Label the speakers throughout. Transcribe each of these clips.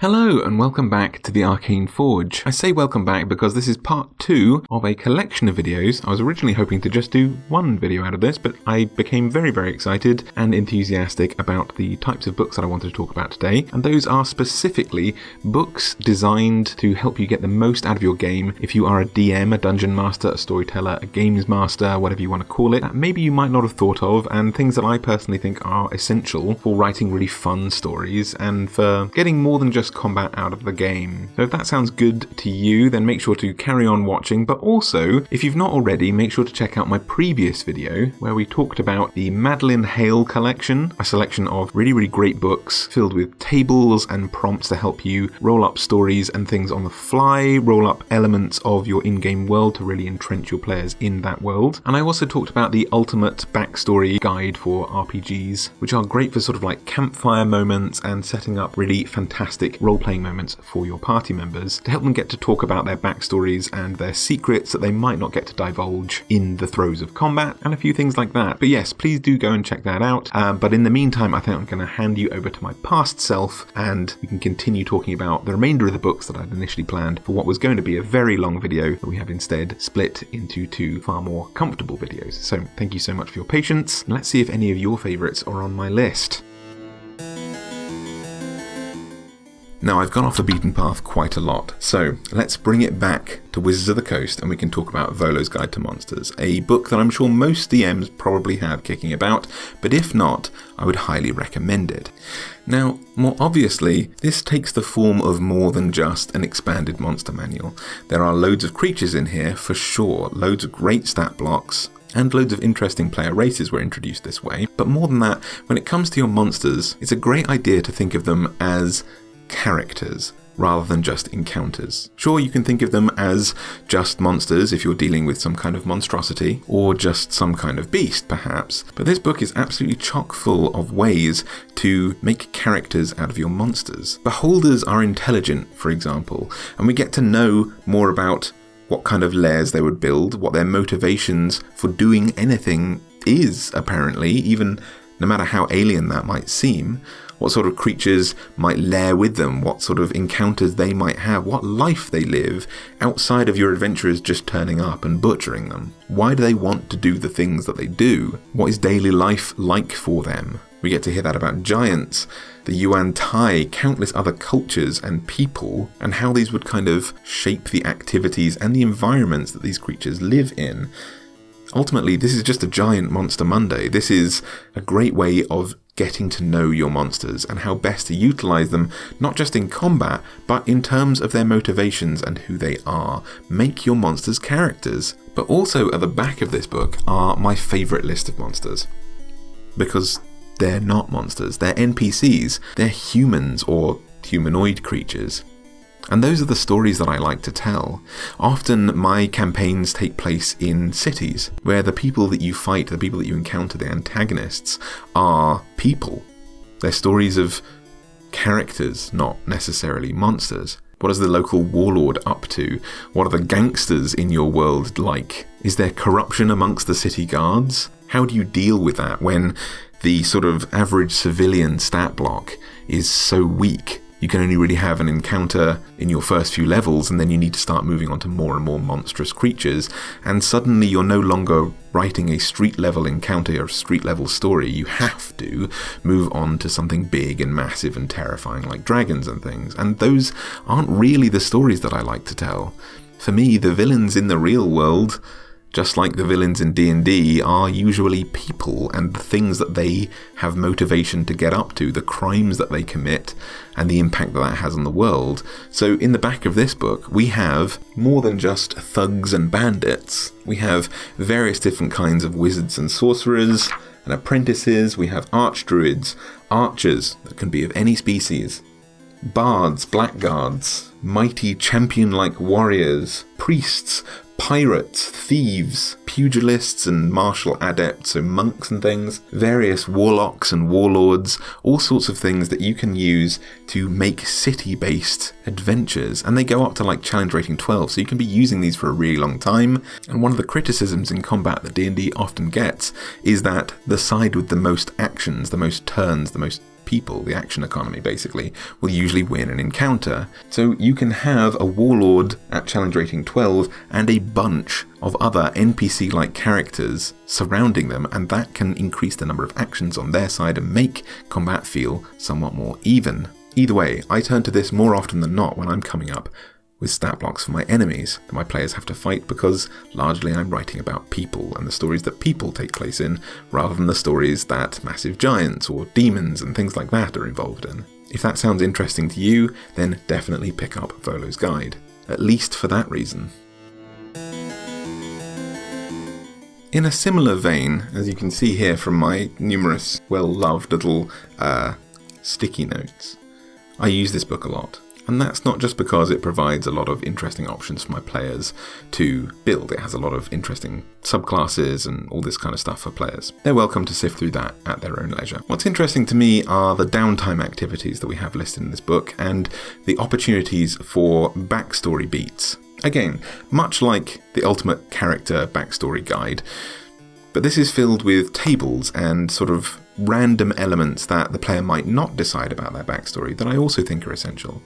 Speaker 1: Hello and welcome back to the Arcane Forge. I say welcome back because this is part 2 of a collection of videos. I was originally hoping to just do one video out of this, but I became very excited and enthusiastic about the types of books that I wanted to talk about today, and those are specifically books designed to help you get the most out of your game. If you are a DM, a dungeon master, a storyteller, a games master, whatever you want to call it, that maybe you might not have thought of, and things that I personally think are essential for writing really fun stories and for getting more than just combat out of the game. So if that sounds good to you, then make sure to carry on watching, but also, if you've not already, make sure to check out my previous video where we talked about the Madeline Hale collection, a selection of really great books filled with tables and prompts to help you roll up stories and things on the fly, roll up elements of your in-game world to really entrench your players in that world. And I also talked about the ultimate backstory guide for RPGs, which are great for sort of like campfire moments and setting up really fantastic role-playing moments for your party members to help them get to talk about their backstories and their secrets that they might not get to divulge in the throes of combat and a few things like that. But yes, please do go and check that out. But in the meantime, I think I'm going to hand you over to my past self and we can continue talking about the remainder of the books that I'd initially planned for what was going to be a very long video that we have instead split into 2 far more comfortable videos. So thank you so much for your patience. Let's see if any of your favourites are on my list. Now, I've gone off the beaten path quite a lot, so let's bring it back to Wizards of the Coast and we can talk about Volos Guide to Monsters, a book that I'm sure most DMs probably have kicking about, but if not, I would highly recommend it. Now, more obviously, this takes the form of more than just an expanded monster manual. There are loads of creatures in here, for sure, loads of great stat blocks, and loads of interesting player races were introduced this way, but more than that, when it comes to your monsters, it's a great idea to think of them as characters rather than just encounters. Sure, you can think of them as just monsters if you're dealing with some kind of monstrosity, or just some kind of beast perhaps, but this book is absolutely chock full of ways to make characters out of your monsters. Beholders are intelligent, for example, and we get to know more about what kind of lairs they would build, what their motivations for doing anything is, apparently, even no matter how alien that might seem, what sort of creatures might lair with them, what sort of encounters they might have, what life they live outside of your adventurers just turning up and butchering them. Why do they want to do the things that they do? What is daily life like for them? We get to hear that about giants, the Yuan Tai, countless other cultures and people, and how these would kind of shape the activities and the environments that these creatures live in. Ultimately, this is just a giant Monster Monday. This is a great way of getting to know your monsters and how best to utilize them, not just in combat, but in terms of their motivations and who they are. Make your monsters characters. But also at the back of this book are my favorite list of monsters. Because they're not monsters, they're NPCs, they're humans or humanoid creatures. And those are the stories that I like to tell. Often my campaigns take place in cities, where the people that you fight, the people that you encounter, the antagonists, are people. They're stories of characters, not necessarily monsters. What is the local warlord up to? What are the gangsters in your world like? Is there corruption amongst the city guards? How do you deal with that when the sort of average civilian stat block is so weak? You can only really have an encounter in your first few levels, and then you need to start moving on to more and more monstrous creatures, and suddenly you're no longer writing a street-level encounter or a street-level story. You have to move on to something big and massive and terrifying like dragons and things, and those aren't really the stories that I like to tell. For me, the villains in the real world, just like the villains in D&D, are usually people and the things that they have motivation to get up to, the crimes that they commit, and the impact that has on the world. So in the back of this book, we have more than just thugs and bandits. We have various different kinds of wizards and sorcerers and apprentices. We have archdruids, archers that can be of any species, bards, blackguards, mighty champion-like warriors, priests, pirates, thieves, pugilists and martial adepts, so monks and things, various warlocks and warlords, all sorts of things that you can use to make city-based adventures, and they go up to like challenge rating 12, so you can be using these for a really long time. And one of the criticisms in combat that D&D often gets is that the side with the most actions, the most turns, the most people, the action economy basically, will usually win an encounter. So you can have a warlord at challenge rating 12 and a bunch of other NPC-like characters surrounding them, and that can increase the number of actions on their side and make combat feel somewhat more even. Either way, I turn to this more often than not when I'm coming up with stat blocks for my enemies that my players have to fight, because largely I'm writing about people and the stories that people take place in, rather than the stories that massive giants or demons and things like that are involved in. If that sounds interesting to you, then definitely pick up Volos Guide, at least for that reason. In a similar vein, as you can see here from my numerous well-loved little sticky notes, I use this book a lot. And that's not just because it provides a lot of interesting options for my players to build. It has a lot of interesting subclasses and all this kind of stuff for players. They're welcome to sift through that at their own leisure. What's interesting to me are the downtime activities that we have listed in this book and the opportunities for backstory beats. Again, much like the Ultimate Character Backstory Guide, but this is filled with tables and sort of random elements that the player might not decide about their backstory that I also think are essential.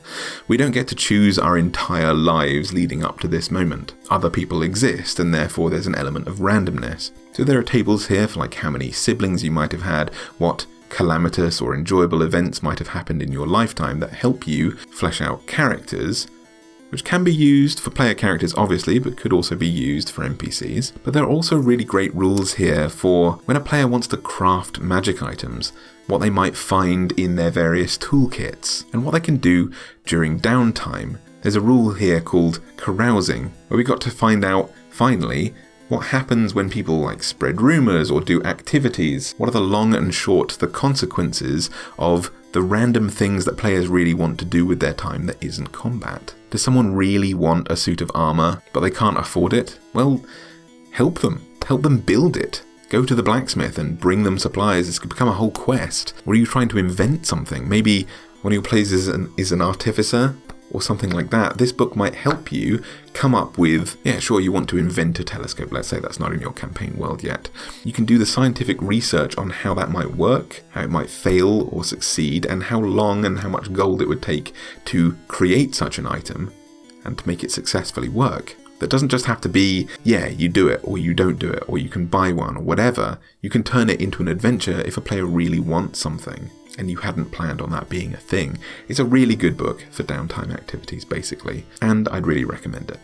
Speaker 1: We don't get to choose our entire lives leading up to this moment. Other people exist, and therefore there's an element of randomness. So there are tables here for like how many siblings you might have had, what calamitous or enjoyable events might have happened in your lifetime that help you flesh out characters, which can be used for player characters obviously, but could also be used for NPCs. But there are also really great rules here for when a player wants to craft magic items, what they might find in their various toolkits, and what they can do during downtime. There's a rule here called carousing, where we got to find out, finally, what happens when people like spread rumours or do activities. What are the long and short, the consequences of the random things that players really want to do with their time that isn't combat? Does someone really want a suit of armour, but they can't afford it? Well, help them. Help them build it. Go to the blacksmith and bring them supplies. This could become a whole quest. Or are you trying to invent something? Maybe one of your players is an artificer or something like that. This book might help you come up with, yeah, sure, you want to invent a telescope. Let's say that's not in your campaign world yet. You can do the scientific research on how that might work, how it might fail or succeed, and how long and how much gold it would take to create such an item and to make it successfully work. That doesn't just have to be, yeah, you do it or you don't do it, or you can buy one or whatever. You can turn it into an adventure if a player really wants something and you hadn't planned on that being a thing. It's a really good book for downtime activities, basically, and I'd really recommend it.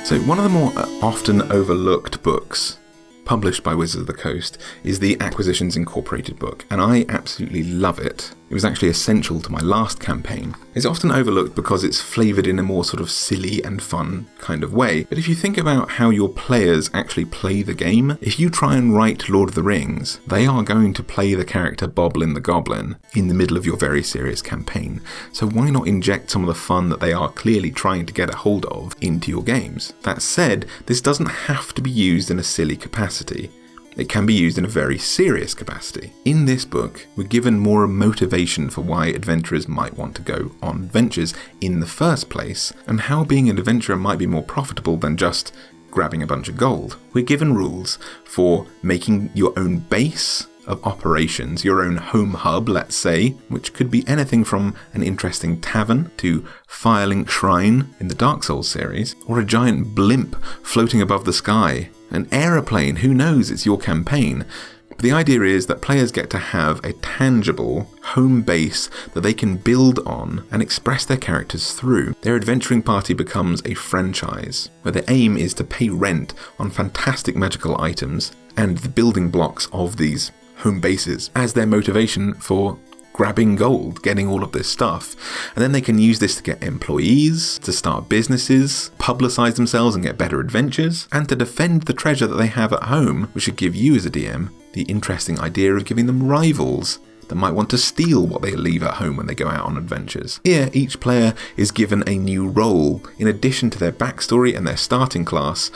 Speaker 1: So one of the more often overlooked books published by Wizards of the Coast is the Acquisitions Incorporated book, and I absolutely love it. It was actually essential to my last campaign. It's often overlooked because it's flavoured in a more sort of silly and fun kind of way, but if you think about how your players actually play the game, if you try and write Lord of the Rings, they are going to play the character Boblin the Goblin in the middle of your very serious campaign. So why not inject some of the fun that they are clearly trying to get a hold of into your games? That said, this doesn't have to be used in a silly capacity. It can be used in a very serious capacity. In this book, we're given more motivation for why adventurers might want to go on adventures in the first place, and how being an adventurer might be more profitable than just grabbing a bunch of gold. We're given rules for making your own base of operations, your own home hub, let's say, which could be anything from an interesting tavern to Firelink Shrine in the Dark Souls series, or a giant blimp floating above the sky. An aeroplane, who knows, it's your campaign. But the idea is that players get to have a tangible home base that they can build on and express their characters through. Their adventuring party becomes a franchise, where the aim is to pay rent on fantastic magical items and the building blocks of these home bases as their motivation for grabbing gold, getting all of this stuff. And then they can use this to get employees, to start businesses, publicize themselves and get better adventures, and to defend the treasure that they have at home, which should give you as a DM the interesting idea of giving them rivals that might want to steal what they leave at home when they go out on adventures. Here, each player is given a new role. In addition to their backstory and their starting class,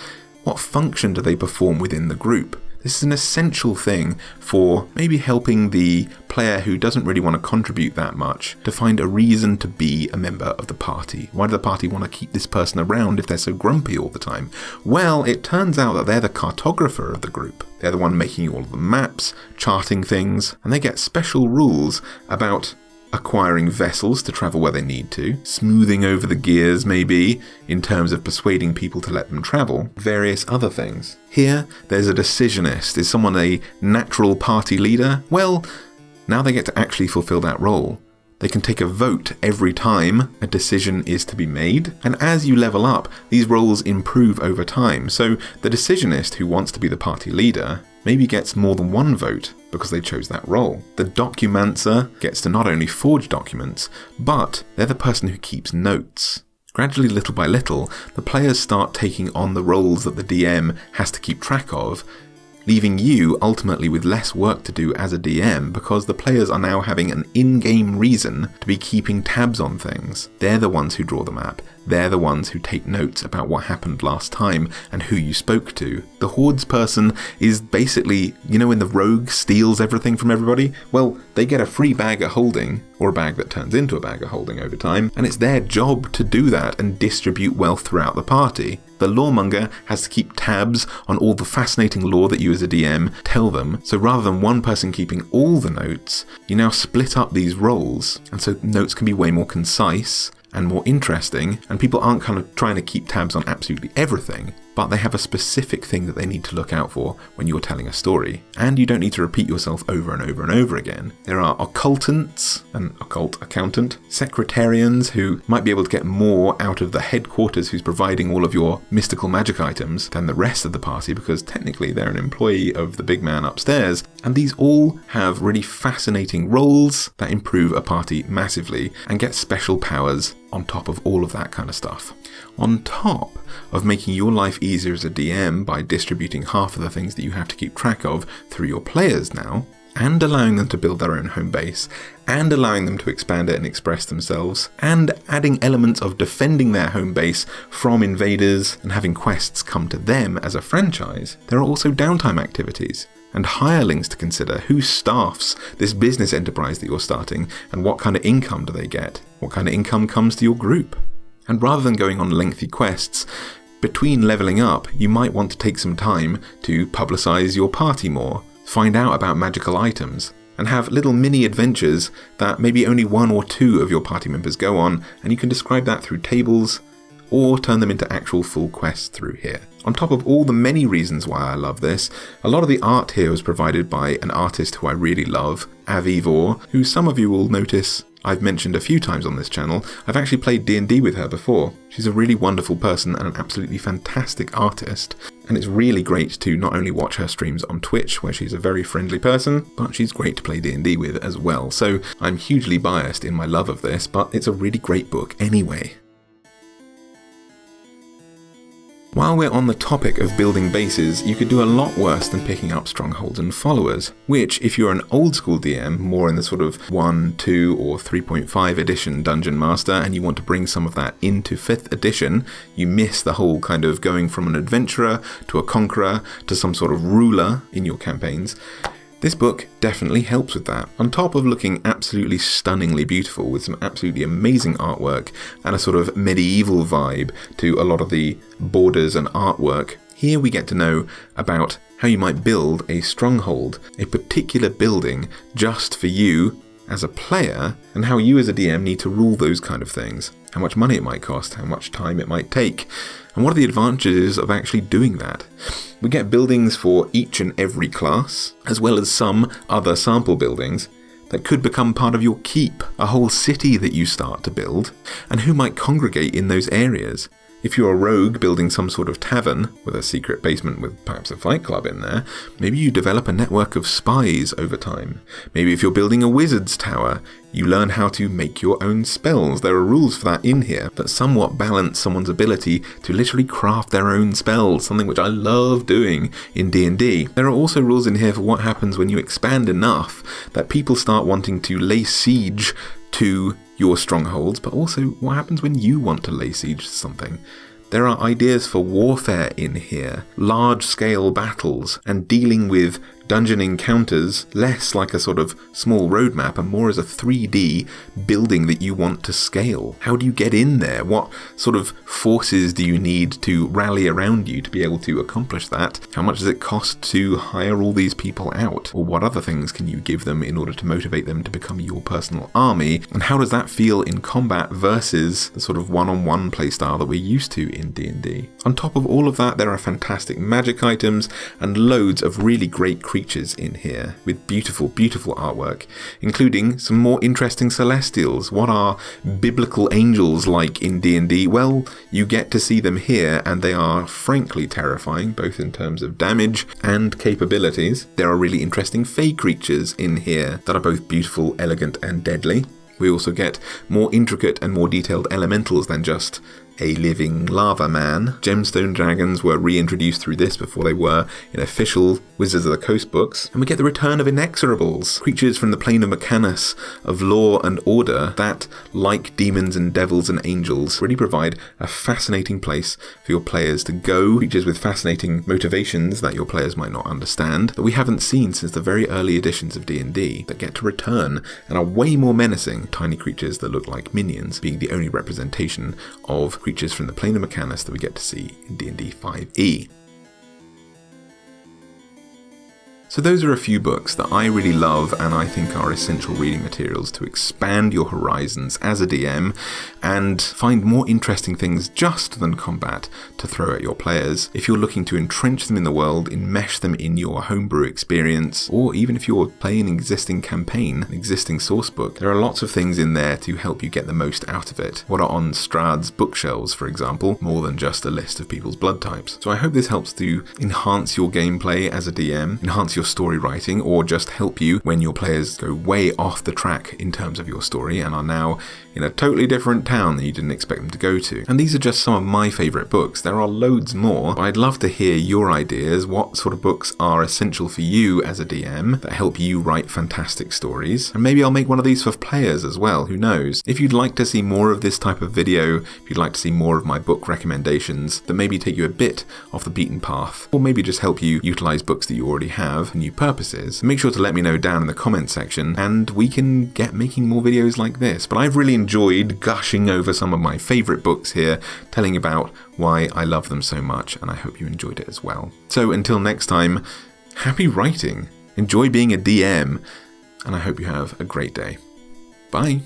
Speaker 1: what function do they perform within the group? This is an essential thing for maybe helping the player who doesn't really want to contribute that much to find a reason to be a member of the party. Why do the party want to keep this person around if they're so grumpy all the time? Well, it turns out that they're the cartographer of the group. They're the one making all of the maps, charting things, and they get special rules about acquiring vessels to travel where they need to, smoothing over the gears maybe, in terms of persuading people to let them travel, various other things. Here, there's a decisionist. Is someone a natural party leader? Well, now they get to actually fulfill that role. They can take a vote every time a decision is to be made, and as you level up, these roles improve over time. So the decisionist who wants to be the party leader maybe gets more than one vote because they chose that role. The documancer gets to not only forge documents, but they're the person who keeps notes. Gradually, little by little, the players start taking on the roles that the DM has to keep track of, leaving you ultimately with less work to do as a DM because the players are now having an in-game reason to be keeping tabs on things. They're the ones who draw the map. They're the ones who take notes about what happened last time and who you spoke to. The Hordes person is basically, you know when the rogue steals everything from everybody? Well, they get a free bag of holding, or a bag that turns into a bag of holding over time, and it's their job to do that and distribute wealth throughout the party. The lawmonger has to keep tabs on all the fascinating lore that you as a DM tell them, so rather than one person keeping all the notes, you now split up these roles, and so notes can be way more concise and more interesting, and people aren't kind of trying to keep tabs on absolutely everything, but they have a specific thing that they need to look out for when you're telling a story. And you don't need to repeat yourself over and over and over again. There are occultants, an occult accountant, secretarians who might be able to get more out of the headquarters who's providing all of your mystical magic items than the rest of the party because technically they're an employee of the big man upstairs. And these all have really fascinating roles that improve a party massively and get special powers on top of all of that kind of stuff. On top of making your life easier as a DM by distributing half of the things that you have to keep track of through your players now, and allowing them to build their own home base, and allowing them to expand it and express themselves, and adding elements of defending their home base from invaders and having quests come to them as a franchise, there are also downtime activities and hirelings to consider. Who staffs this business enterprise that you're starting, and what kind of income do they get? What kind of income comes to your group? And rather than going on lengthy quests, between leveling up, you might want to take some time to publicize your party more, find out about magical items, and have little mini adventures that maybe only one or two of your party members go on, and you can describe that through tables or turn them into actual full quests through here. On top of all the many reasons why I love this, a lot of the art here was provided by an artist who I really love, Avivor, who some of you will notice I've mentioned a few times on this channel. I've actually played D&D with her before. She's a really wonderful person and an absolutely fantastic artist. And it's really great to not only watch her streams on Twitch, where she's a very friendly person, but she's great to play D&D with as well. So I'm hugely biased in my love of this, but it's a really great book anyway. While we're on the topic of building bases, you could do a lot worse than picking up strongholds and followers, which, if you're an old school DM, more in the sort of 1, 2 or 3.5 edition Dungeon Master, and you want to bring some of that into 5th edition, you miss the whole kind of going from an adventurer to a conqueror to some sort of ruler in your campaigns. This book definitely helps with that. On top of looking absolutely stunningly beautiful with some absolutely amazing artwork and a sort of medieval vibe to a lot of the borders and artwork, here we get to know about how you might build a stronghold, a particular building just for you as a player, and how you as a DM need to rule those kind of things. How much money it might cost, how much time it might take, and what are the advantages of actually doing that. We get buildings for each and every class, as well as some other sample buildings that could become part of your keep, a whole city that you start to build, and who might congregate in those areas. If you're a rogue building some sort of tavern with a secret basement with perhaps a fight club in there, maybe you develop a network of spies over time. Maybe if you're building a wizard's tower, you learn how to make your own spells. There are rules for that in here that somewhat balance someone's ability to literally craft their own spells, something which I love doing in D&D. There are also rules in here for what happens when you expand enough that people start wanting to lay siege to your strongholds, but also what happens when you want to lay siege to something. There are ideas for warfare in here, large-scale battles, and dealing with dungeon encounters less like a sort of small roadmap and more as a 3D building that you want to scale. How do you get in there? What sort of forces do you need to rally around you to be able to accomplish that? How much does it cost to hire all these people out? Or what other things can you give them in order to motivate them to become your personal army? And how does that feel in combat versus the sort of one-on-one playstyle that we're used to in D&D? On top of all of that, there are fantastic magic items and loads of really great creatures in here with beautiful, beautiful artwork, including some more interesting celestials. What are biblical angels like in D&D? Well, you get to see them here, and they are frankly terrifying, both in terms of damage and capabilities. There are really interesting fey creatures in here that are both beautiful, elegant, and deadly. We also get more intricate and more detailed elementals than just a living lava man. Gemstone dragons were reintroduced through this before they were in official Wizards of the Coast books. And we get the return of inexorables, creatures from the plane of Mechanus, of law and order, that, like demons and devils and angels, really provide a fascinating place for your players to go. Creatures with fascinating motivations that your players might not understand, that we haven't seen since the very early editions of D&D, that get to return and are way more menacing. Tiny creatures that look like minions being the only representation of creatures from the plane of Mechanus that we get to see in D&D 5e. So those are a few books that I really love and I think are essential reading materials to expand your horizons as a DM and find more interesting things just than combat to throw at your players. If you're looking to entrench them in the world, enmesh them in your homebrew experience, or even if you're playing an existing campaign, an existing source book, there are lots of things in there to help you get the most out of it. What are on Strahd's bookshelves, for example, more than just a list of people's blood types. So I hope this helps to enhance your gameplay as a DM, enhance your story writing, or just help you when your players go way off the track in terms of your story and are now in a totally different town than you didn't expect them to go to. And these are just some of my favourite books. There are loads more, but I'd love to hear your ideas. What sort of books are essential for you as a DM that help you write fantastic stories? And maybe I'll make one of these for players as well, who knows? If you'd like to see more of this type of video, if you'd like to see more of my book recommendations that maybe take you a bit off the beaten path, or maybe just help you utilise books that you already have for new purposes, make sure to let me know down in the comments section and we can get making more videos like this. But I've really enjoyed gushing over some of my favourite books here, telling about why I love them so much, and I hope you enjoyed it as well. So until next time, happy writing, enjoy being a DM, and I hope you have a great day. Bye!